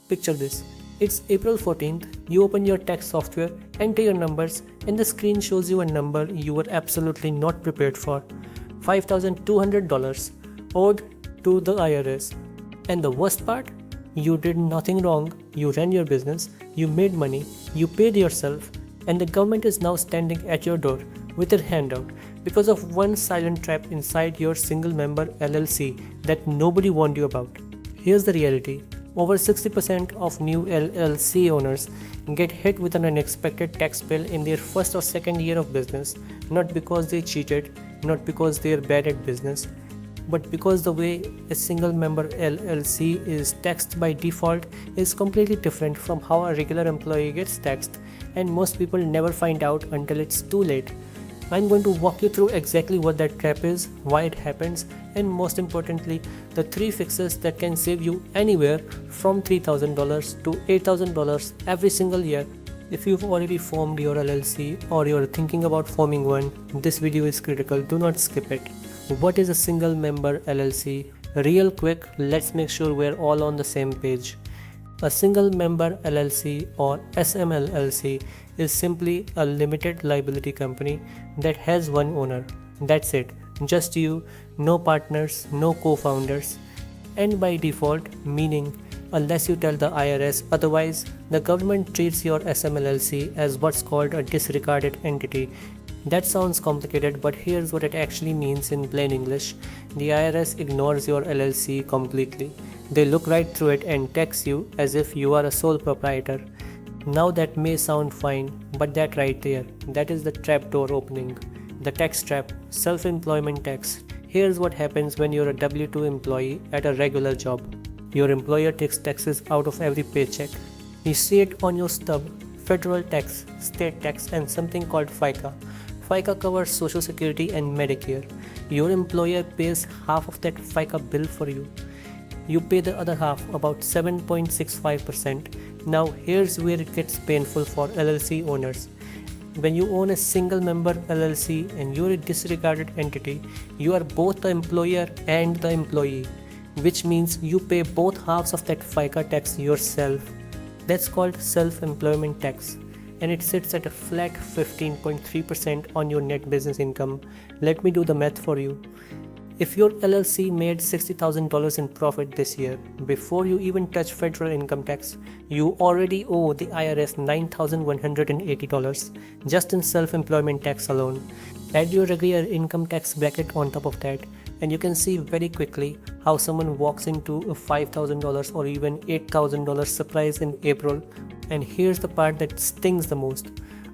Picture this. It's April 14th, you open your tax software, enter your numbers, and the screen shows you a number you were absolutely not prepared for. $5,200 owed to the IRS. And the worst part? You did nothing wrong, you ran your business, you made money, you paid yourself, and the government is now standing at your door with their hand out because of one silent trap inside your single-member LLC that nobody warned you about. Here's the reality. Over 60% of new LLC owners get hit with an unexpected tax bill in their first or second year of business, not because they cheated, not because they are bad at business, but because the way a single-member LLC is taxed by default is completely different from how a regular employee gets taxed, and most people never find out until it's too late. I'm going to walk you through exactly what that trap is, why it happens, and most importantly, the 3 fixes that can save you anywhere from $3,000 to $8,000 every single year. If you've already formed your LLC or you're thinking about forming one, this video is critical, do not skip it. What is a single-member LLC? Real quick, let's make sure we're all on the same page. A single-member LLC or SMLLC is simply a limited liability company that has one owner. That's it, just you, no partners, no co-founders. And by default, meaning unless you tell the IRS otherwise, the government treats your SMLLC as what's called a disregarded entity. That sounds complicated, but here's what it actually means in plain English. The IRS ignores your LLC completely. They look right through it and tax you as if you are a sole proprietor. Now that may sound fine, but that right there, that is the trap door opening. The tax trap, self-employment tax. Here's what happens when you're a W-2 employee at a regular job. Your employer takes taxes out of every paycheck. You see it on your stub, federal tax, state tax, and something called FICA. FICA covers Social Security and Medicare. Your employer pays half of that FICA bill for you. You pay the other half, about 7.65%. Now here's where it gets painful for LLC owners. When you own a single-member LLC and you're a disregarded entity, you are both the employer and the employee, which means you pay both halves of that FICA tax yourself. That's called self-employment tax, and it sits at a flat 15.3% on your net business income. Let me do the math for you. If your LLC made $60,000 in profit this year, before you even touch federal income tax, you already owe the IRS $9,180 just in self-employment tax alone. Add your regular income tax bracket on top of that, and you can see very quickly how someone walks into a $5,000 or even $8,000 surprise in April. And here's the part that stings the most.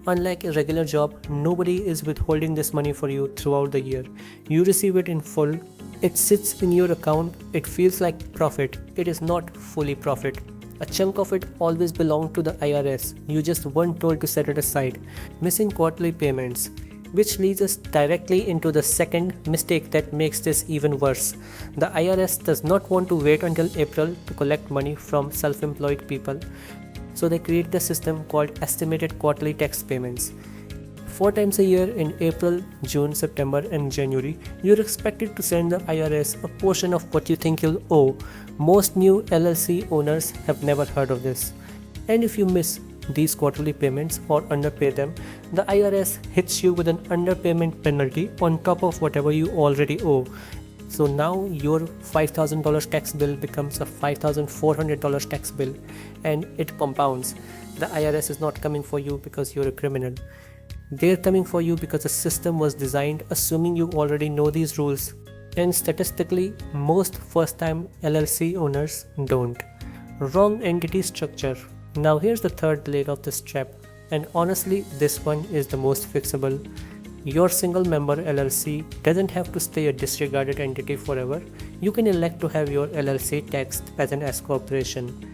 Unlike a regular job, nobody is withholding this money for you throughout the year. You receive it in full. It sits in your account. It feels like profit. It is not fully profit. A chunk of it always belonged to the IRS. You just weren't told to set it aside. Missing quarterly payments. Which leads us directly into the second mistake that makes this even worse. The IRS does not want to wait until April to collect money from self-employed people. So they create the system called estimated quarterly tax payments. 4 times a year in April, June, September and January, you're expected to send the IRS a portion of what you think you'll owe. Most new LLC owners have never heard of this. And if you miss these quarterly payments or underpay them, the IRS hits you with an underpayment penalty on top of whatever you already owe. So now your $5,000 tax bill becomes a $5,400 tax bill, and it compounds. The IRS is not coming for you because you're a criminal. They're coming for you because the system was designed assuming you already know these rules. And statistically, most first-time LLC owners don't. Wrong entity structure. Now here's the third leg of this trap, and honestly this one is the most fixable. Your single-member LLC doesn't have to stay a disregarded entity forever. You can elect to have your LLC taxed as an S-Corporation.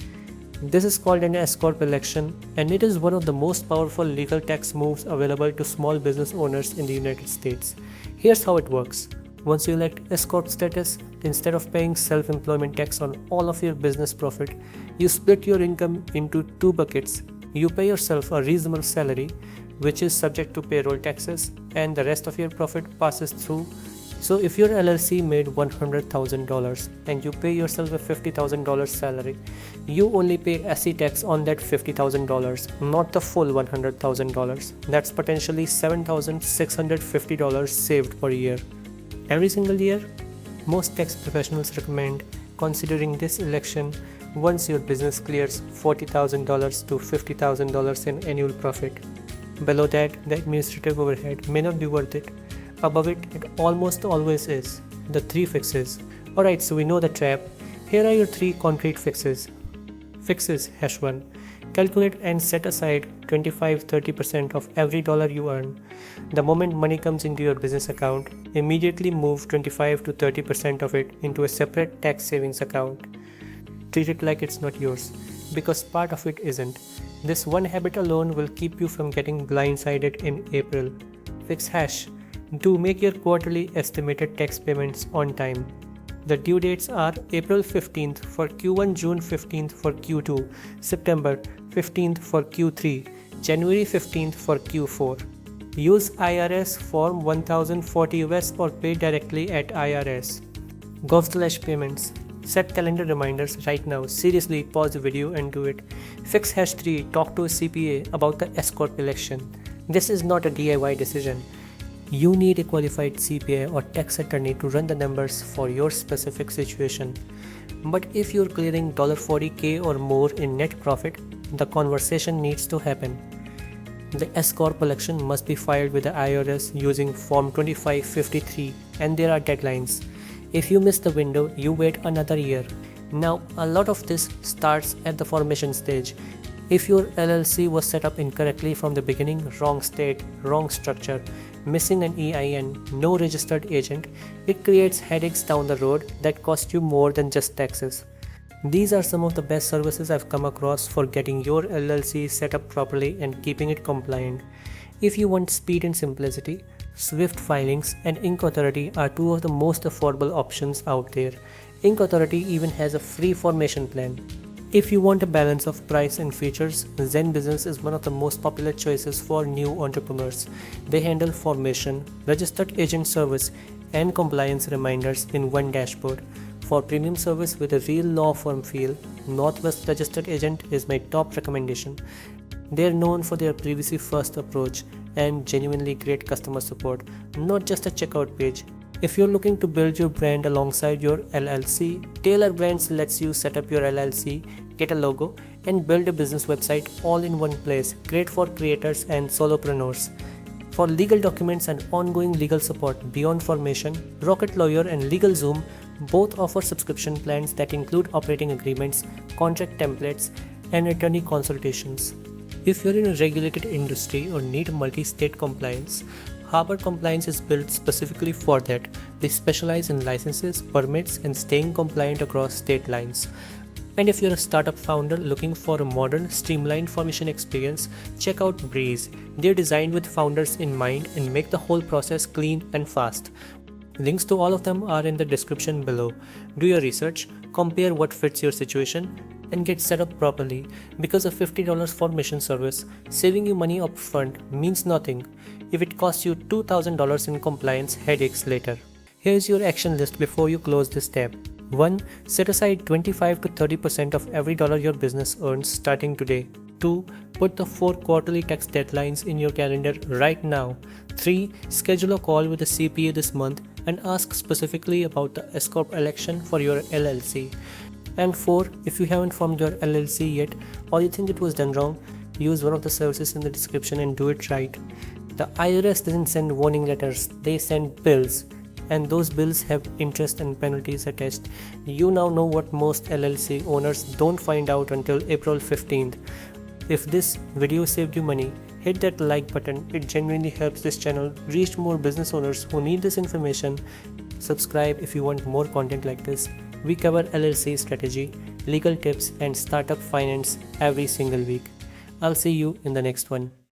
This is called an S-Corp election, and it is one of the most powerful legal tax moves available to small business owners in the United States. Here's how it works. Once you elect S-Corp status, instead of paying self-employment tax on all of your business profit, you split your income into 2 buckets. You pay yourself a reasonable salary, which is subject to payroll taxes, and the rest of your profit passes through So if your LLC made $100,000 and you pay yourself a $50,000 salary, you only pay SE tax on that $50,000, not the full $100,000. That's potentially $7,650 saved per year. Every single year, most tax professionals recommend considering this election once your business clears $40,000 to $50,000 in annual profit. Below that, the administrative overhead may not be worth it. Above it, it almost always is. The 3 fixes. Alright, so we know the trap. Here are your 3 concrete fixes. Fixes #1. Calculate and set aside 25-30% of every dollar you earn. The moment money comes into your business account, immediately move 25 to 30% of it into a separate tax savings account. Treat it like it's not yours, because part of it isn't. This one habit alone will keep you from getting blindsided in April. Fix #2. Make your quarterly estimated tax payments on time. The due dates are April 15th for Q1, June 15th for Q2, September 15th for Q3, January 15th for Q4. Use IRS Form 1040 US or pay directly at IRS. Gov/payments. Set calendar reminders right now. Seriously, pause the video and do it. Fix #3. Talk to a CPA about the S-Corp election. This is not a DIY decision. You need a qualified CPA or tax attorney to run the numbers for your specific situation. But if you're clearing $40K or more in net profit, the conversation needs to happen. The S-Corp election must be filed with the IRS using Form 2553, and there are deadlines. If you miss the window, you wait another year. Now, a lot of this starts at the formation stage. If your LLC was set up incorrectly from the beginning, wrong state, wrong structure, missing an EIN, no registered agent, it creates headaches down the road that cost you more than just taxes. These are some of the best services I've come across for getting your LLC set up properly and keeping it compliant. If you want speed and simplicity, Swift Filings and Inc Authority are 2 of the most affordable options out there. Inc Authority even has a free formation plan. If you want a balance of price and features, Zen Business is one of the most popular choices for new entrepreneurs. They handle formation, registered agent service, and compliance reminders in one dashboard. For premium service with a real law firm feel, Northwest Registered Agent is my top recommendation. They are known for their privacy first approach and genuinely great customer support, not just a checkout page. If you're looking to build your brand alongside your LLC, Taylor Brands lets you set up your LLC, get a logo, and build a business website all in one place, great for creators and solopreneurs. For legal documents and ongoing legal support beyond formation, Rocket Lawyer and LegalZoom both offer subscription plans that include operating agreements, contract templates, and attorney consultations. If you're in a regulated industry or need multi-state compliance, Harbor Compliance is built specifically for that. They specialize in licenses, permits, and staying compliant across state lines. And if you're a startup founder looking for a modern, streamlined formation experience, check out Breeze. They're designed with founders in mind and make the whole process clean and fast. Links to all of them are in the description below. Do your research, compare what fits your situation, and get set up properly, because a $50 formation service saving you money upfront means nothing if it costs you $2,000 in compliance headaches later. Here's your action list before you close this tab. 1. Set aside 25 to 30% of every dollar your business earns starting today. 2. Put the 4 quarterly tax deadlines in your calendar right now. 3. Schedule a call with a CPA this month and ask specifically about the S-Corp election for your LLC. And 4. If you haven't formed your LLC yet or you think it was done wrong, use one of the services in the description and do it right. The IRS doesn't send warning letters, they send bills. And those bills have interest and penalties attached. You now know what most LLC owners don't find out until April 15th. If this video saved you money, hit that like button. It genuinely helps this channel reach more business owners who need this information. Subscribe if you want more content like this. We cover LLC strategy, legal tips, and startup finance every single week. I'll see you in the next one.